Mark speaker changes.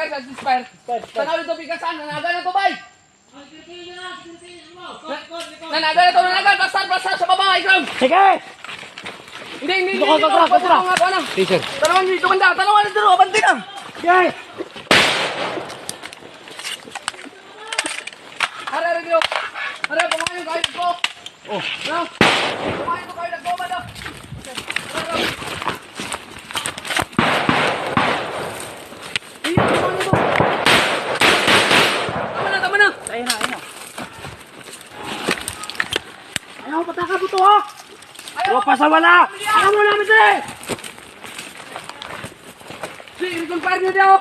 Speaker 1: bay sa ceasefire. Tanaw dito bigasan, nanaga na to bay. Nanaga na to, nanaga. Blastar sa baba, ikaw.
Speaker 2: Sige!
Speaker 1: Hindi.
Speaker 2: Kontra.
Speaker 1: Teacher. Tanawan dito banda, tanawan dito, abanti na.
Speaker 2: Sige!
Speaker 1: Are, dito. Are, pumayo kahit ko. Oh. No. Pumayo ko kahit nagkoma na. Tama na.
Speaker 2: Ayun na. Ayaw, pataka po to ha! Ayaw pa sa wala! Ayaw mo namin sila eh!
Speaker 1: Si, i-confire niyo daw.